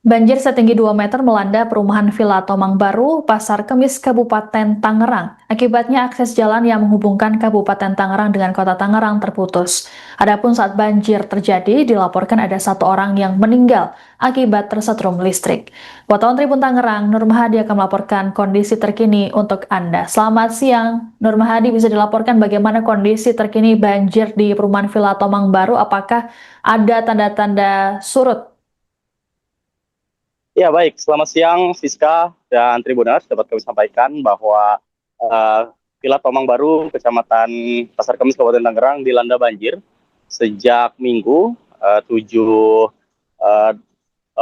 Banjir setinggi 2 meter melanda perumahan Villa Tomang Baru, Pasar Kemis, Kabupaten Tangerang. Akibatnya akses jalan yang menghubungkan Kabupaten Tangerang dengan Kota Tangerang terputus. Adapun saat banjir terjadi, dilaporkan ada 1 orang yang meninggal akibat tersetrum listrik. Wartawan Tribun Tangerang, Nur Mahadi akan melaporkan kondisi terkini untuk Anda. Selamat siang, Nur Mahadi, bisa dilaporkan bagaimana kondisi terkini banjir di perumahan Villa Tomang Baru? Apakah ada tanda-tanda surut? Ya baik, selamat siang Siska dan Tribuners. Dapat kami sampaikan bahwa uh, Villa Tomang Baru, Kecamatan Pasar Kemis, Kabupaten Tangerang dilanda banjir sejak Minggu 7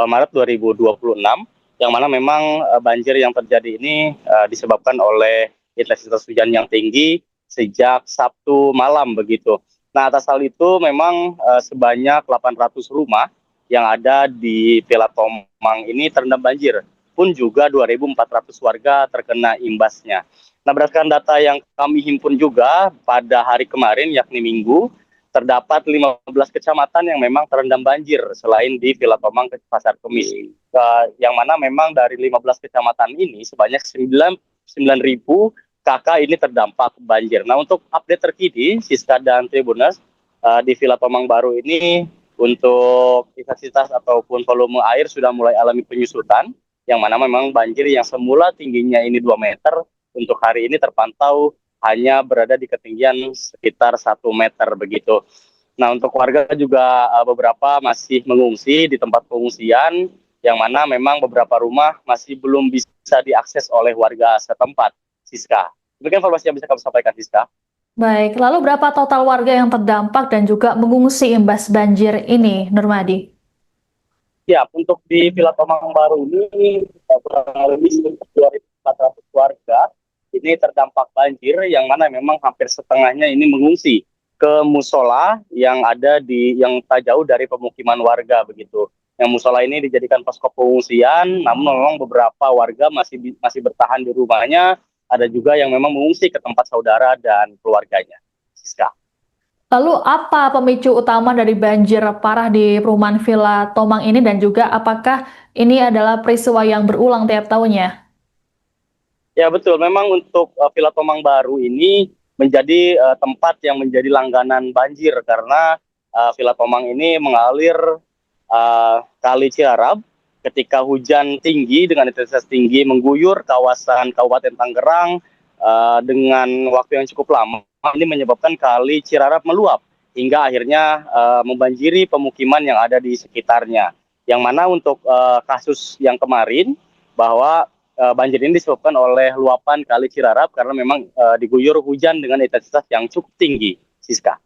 Maret 2026, yang mana memang banjir yang terjadi ini disebabkan oleh intensitas hujan yang tinggi sejak Sabtu malam begitu. Nah, atas hal itu memang sebanyak 800 rumah yang ada di Villa Tomang ini terendam banjir, pun juga 2.400 warga terkena imbasnya. Nah, berdasarkan data yang kami himpun juga pada hari kemarin, yakni Minggu, terdapat 15 kecamatan yang memang terendam banjir selain di Villa Tomang ke Pasar Kemis. Yang mana memang dari 15 kecamatan ini sebanyak 9.000 kakak ini terdampak banjir. Nah, untuk update terkini, Siska dan Tribuners, di Villa Tomang Baru ini untuk intensitas ataupun volume air sudah mulai alami penyusutan, yang mana memang banjir yang semula tingginya ini 2 meter, untuk hari ini terpantau hanya berada di ketinggian sekitar 1 meter begitu. Nah, untuk warga juga beberapa masih mengungsi di tempat pengungsian, yang mana memang beberapa rumah masih belum bisa diakses oleh warga setempat, Siska. Demikian informasi yang bisa kami sampaikan, Siska. Baik, lalu berapa total warga yang terdampak dan juga mengungsi imbas banjir ini, Nurmadi? Ya, untuk di Villa Tomang Baru ini kurang lebih 2.400 warga ini terdampak banjir, yang mana memang hampir setengahnya ini mengungsi ke musola yang ada yang tak jauh dari pemukiman warga begitu. Yang musola ini dijadikan posko pengungsian, namun memang beberapa warga masih bertahan di rumahnya. Ada juga yang memang mengungsi ke tempat saudara dan keluarganya. Siska. Lalu apa pemicu utama dari banjir parah di perumahan Villa Tomang ini dan juga apakah ini adalah peristiwa yang berulang tiap tahunnya? Ya betul, memang untuk Villa Tomang Baru ini menjadi tempat yang menjadi langganan banjir karena Villa Tomang ini mengalir Kali Ciarap ketika hujan tinggi dengan intensitas tinggi mengguyur kawasan Kabupaten Tangerang dengan waktu yang cukup lama. Ini menyebabkan Kali Cirarap meluap hingga akhirnya membanjiri pemukiman yang ada di sekitarnya. Yang mana untuk kasus yang kemarin bahwa banjir ini disebabkan oleh luapan Kali Cirarap karena memang diguyur hujan dengan intensitas yang cukup tinggi, Siska.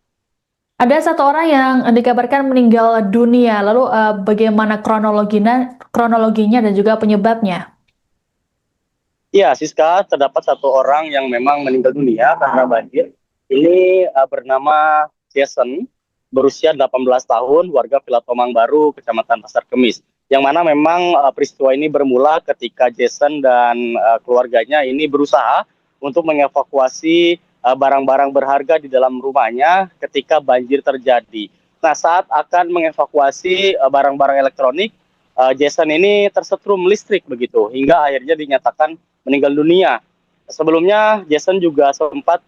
Ada 1 orang yang dikabarkan meninggal dunia, lalu bagaimana kronologinya dan juga penyebabnya? Ya, Siska, terdapat 1 orang yang memang meninggal dunia karena banjir. Ini bernama Jason, berusia 18 tahun, warga Villa Tomang Baru, Kecamatan Pasar Kemis. Yang mana memang peristiwa ini bermula ketika Jason dan keluarganya ini berusaha untuk mengevakuasi barang-barang berharga di dalam rumahnya ketika banjir terjadi. Nah, saat akan mengevakuasi barang-barang elektronik, Jason ini tersetrum listrik begitu, hingga akhirnya dinyatakan meninggal dunia. Sebelumnya Jason juga sempat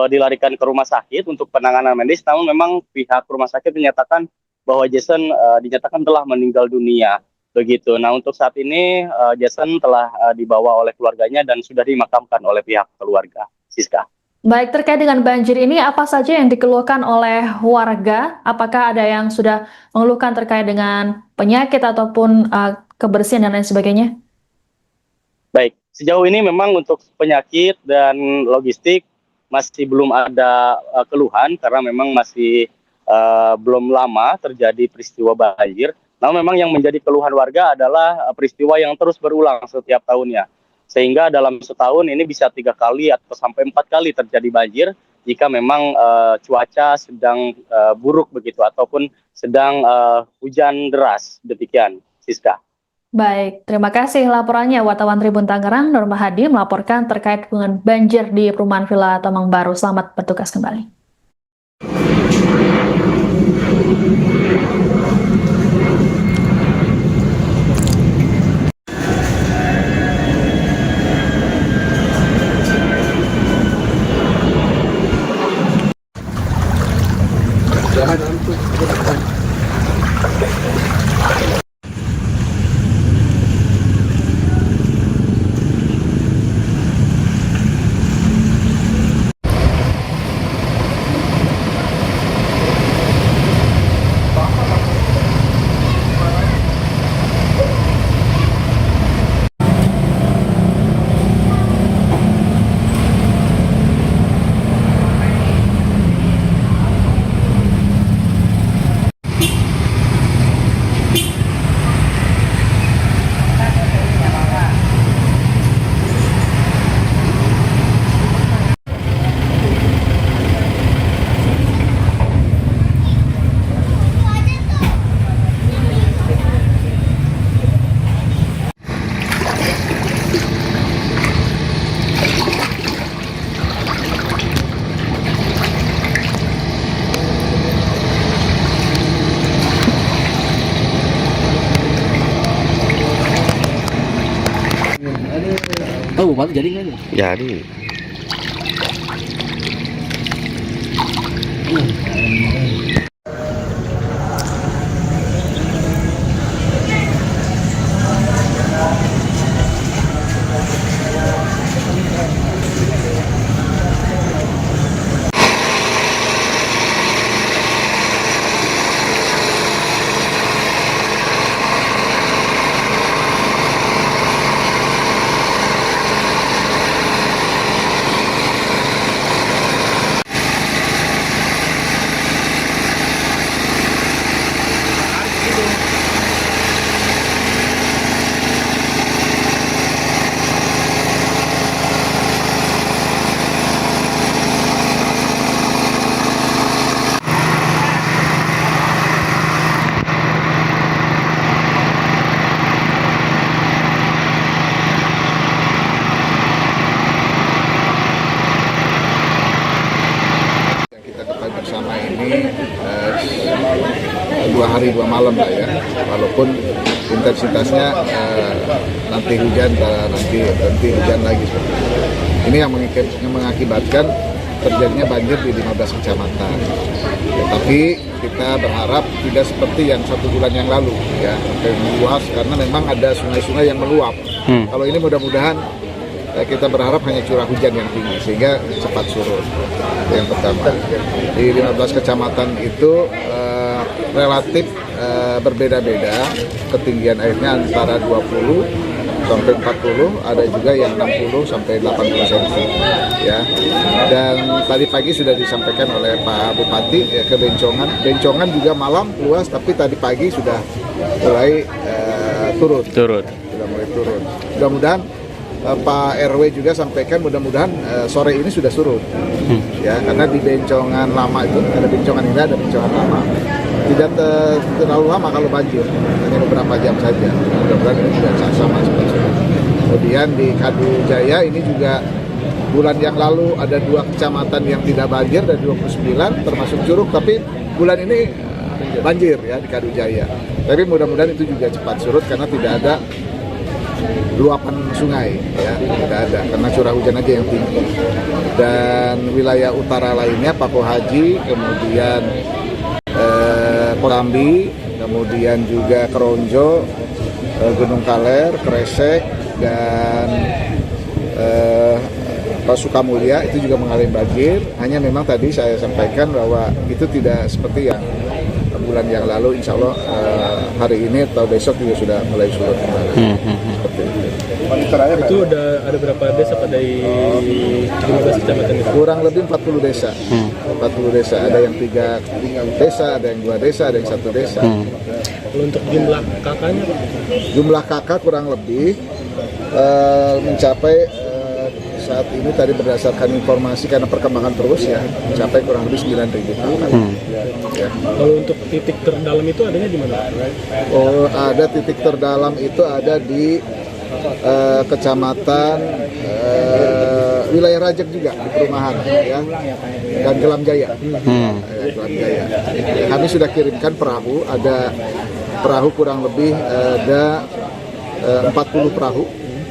dilarikan ke rumah sakit untuk penanganan medis, namun memang pihak rumah sakit menyatakan bahwa Jason dinyatakan telah meninggal dunia. Begitu. Nah, untuk saat ini Jason telah dibawa oleh keluarganya dan sudah dimakamkan oleh pihak keluarga. Siska. Baik, terkait dengan banjir ini, apa saja yang dikeluhkan oleh warga? Apakah ada yang sudah mengeluhkan terkait dengan penyakit ataupun kebersihan dan lain sebagainya? Baik, sejauh ini memang untuk penyakit dan logistik masih belum ada keluhan karena memang masih belum lama terjadi peristiwa banjir. Namun memang yang menjadi keluhan warga adalah peristiwa yang terus berulang setiap tahunnya. Sehingga dalam setahun ini bisa 3 kali atau sampai 4 kali terjadi banjir jika memang cuaca sedang buruk begitu ataupun sedang hujan deras. Demikian, Siska. Baik, terima kasih laporannya wartawan Tribun Tangerang, Nur Mahadi melaporkan terkait dengan banjir di perumahan Villa Tomang Baru. Selamat bertugas kembali. Oh, Bupati jadi nggak nih? Jadi Yang kita ketahui bersama ini 2 hari 2 malam lah ya, walaupun intensitasnya nanti hujan dan nanti hujan lagi. Ini yang mengakibatkan terjadinya banjir di 15 kecamatan. Ya, tapi kita berharap tidak seperti yang 1 bulan yang lalu ya, sampai meluas karena memang ada sungai-sungai yang meluap. Kalau ini mudah-mudahan kita berharap hanya curah hujan yang tinggi sehingga cepat surut. Yang pertama, di 15 kecamatan itu relatif berbeda-beda ketinggian airnya antara 20 sampai 40, ada juga yang 60 sampai 80 cm ya. Dan tadi pagi sudah disampaikan oleh Pak Bupati ya, ke Bencongan. Bencongan juga malam luas, tapi tadi pagi sudah mulai turun. Sudah mulai turun. Mudah-mudahan Pak RW juga sampaikan mudah-mudahan sore ini sudah surut. Ya, karena di Bencongan lama itu ada Bencongan Indah, ada Bencongan lama. Tidak terlalu lama kalau banjir, hanya beberapa jam saja. Mudah-mudahan ini juga sama cepat surut. Kemudian di Kadu Jaya ini juga bulan yang lalu ada 2 kecamatan yang tidak banjir dari 29 termasuk Curug, tapi bulan ini banjir ya di Kadu Jaya. Tapi mudah-mudahan itu juga cepat surut karena tidak ada luapan sungai ya, tidak ada karena curah hujan aja yang tinggi. Dan wilayah utara lainnya Pako Haji, kemudian Korambi, kemudian juga Keronjo, Gunung Kaler, Kresek, dan Sukamulya itu juga mengalami banjir. Hanya memang tadi saya sampaikan bahwa itu tidak seperti yang bulan yang lalu. Insya Allah hari ini atau besok juga sudah mulai surut kembali. Seperti itu. Itu ada berapa desa pada di 15 kecamatan itu? Kurang lebih 40 desa. 40 desa, ada yang 3 desa, ada yang 2 desa, ada yang 1 desa. Kalau untuk jumlah kakaknya, Pak? Jumlah kakak kurang lebih mencapai saat ini tadi berdasarkan informasi karena perkembangan terus ya, mencapai kurang lebih 9.000 kakak. Ya. Kalau untuk titik terdalam itu adanya di mana? Oh, ada titik terdalam itu ada di kecamatan wilayah Rajek juga di perumahan ya, dan Gelam Jaya. Gelam Jaya. Kami sudah kirimkan perahu, ada perahu kurang lebih ada 40 perahu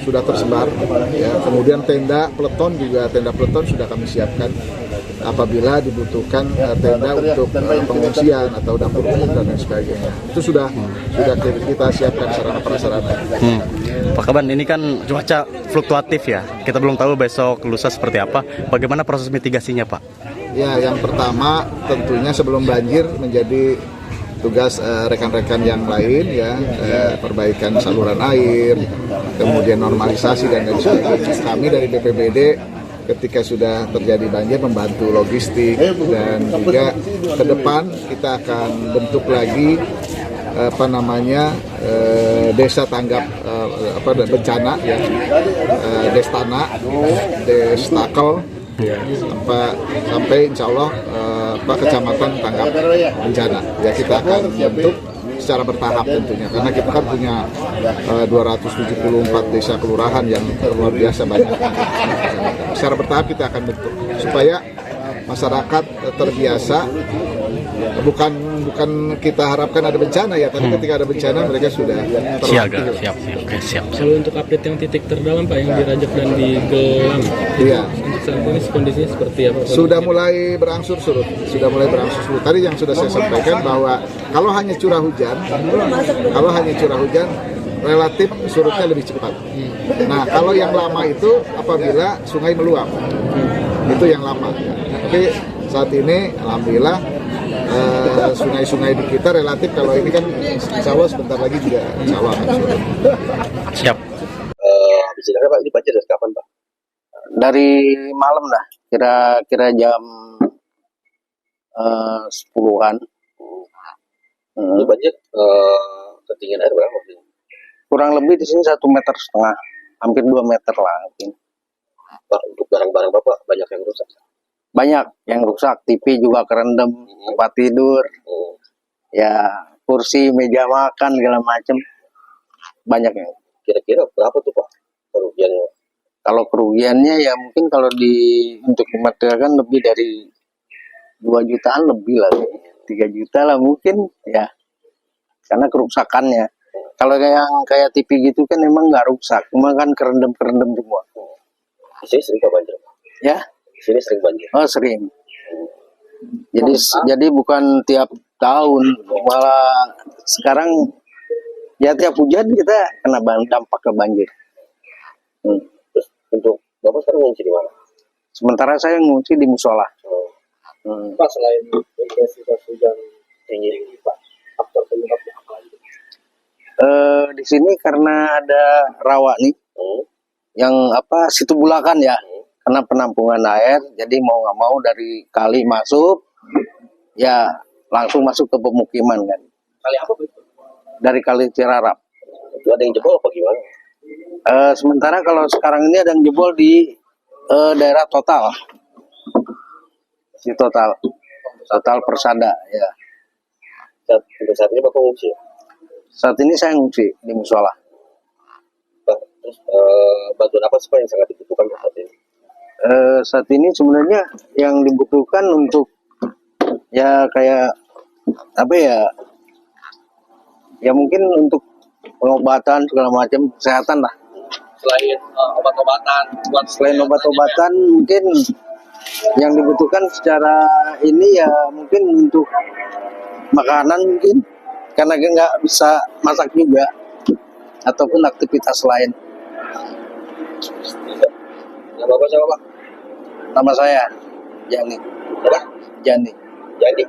sudah tersebar ya. Kemudian tenda peleton sudah kami siapkan apabila dibutuhkan tenda untuk pengungsian atau dapur umum dan lain sebagainya. Itu sudah kita siapkan sarana prasarana. Pak Kaban, ini kan cuaca fluktuatif ya. Kita belum tahu besok lusa seperti apa. Bagaimana proses mitigasinya, Pak? Ya, yang pertama tentunya sebelum banjir menjadi tugas rekan-rekan yang lain ya, perbaikan saluran air, kemudian normalisasi dan lain sebagainya. Kami dari BPBD ketika sudah terjadi banjir membantu logistik, dan juga ke depan kita akan bentuk lagi desa tanggap bencana ya, Destana, Destakel, sampai insya Allah kecamatan tanggap bencana ya, kita akan bentuk secara bertahap tentunya, karena kita kan punya 274 desa kelurahan yang luar biasa banyak. Secara bertahap kita akan bentuk supaya masyarakat terbiasa. Bukan kita harapkan ada bencana ya, tapi ketika ada bencana mereka sudah Siaga, terlatih. siap. Oke, siap. Kalau untuk update yang titik terdalam Pak yang di Rajak dan di Gelam, Iya. untuk saat ini kondisinya seperti apa? Sudah mulai berangsur surut. Tadi yang sudah saya sampaikan bahwa kalau hanya curah hujan, relatif surutnya lebih cepat. Nah, kalau yang lama itu apabila sungai meluap, itu yang lama. Tapi saat ini, alhamdulillah, sungai-sungai di kita relatif, kalau ini kan insya Allah sebentar lagi juga insya Allah akan surut. Siap. Di sini Pak, ini banjir dari kapan Pak? Dari malam lah, kira-kira jam 10-an. Itu banjir ketinggian air berapa? Kurang lebih di sini 1,5 meter, hampir 2 meter lah. Mungkin. Pak, untuk barang-barang Bapak banyak yang rusak. Banyak yang rusak, TV juga kerendam, tempat tidur, ya kursi, meja makan, segala macam. Banyak yang. Kira-kira berapa tuh Pak kerugiannya? Kalau kerugiannya ya mungkin kalau untuk dimaterialkan lebih dari 2 jutaan lebih lah, 3 juta lah mungkin ya, karena kerusakannya. Kalau kayak TV gitu kan emang nggak rusak, cuma kan kerendam semua. Di sini sering Pak banjir? Ya, Di sini sering banjir? oh sering. Jadi bukan tiap tahun, malah sekarang ya tiap hujan kita kena dampak ke banjir. Terus untuk Bapak sekarang ngungsi di mana? Sementara saya ngungsi di musola. Pak, selain intensitas hujan tinggi Pak, faktor penyebabnya apa lagi? Di sini karena ada rawa nih, yang situ bulakan ya, karena penampungan air, jadi mau nggak mau dari kali masuk, ya langsung masuk ke pemukiman kan. Kali apa itu? Dari kali Cirarap. Itu ada yang jebol apa gimana? Sementara kalau sekarang ini ada yang jebol di daerah Total, di Total Persada ya. Saat ini Bapak ngungsi ya? Saat ini saya ngungsi di musola. Pak, terus bantuan apa sih Pak yang sangat dibutuhkan saat ini? Saat ini sebenarnya yang dibutuhkan untuk ya kayak apa ya mungkin untuk pengobatan segala macam, kesehatan lah. Selain obat-obatan, Selain obat-obatan mungkin yang dibutuhkan secara ini ya mungkin untuk makanan mungkin, karena nggak bisa masak juga ataupun aktivitas lain. Nama Bapak siapa Pak? Nama saya Jani. Apa? Jani. Jadi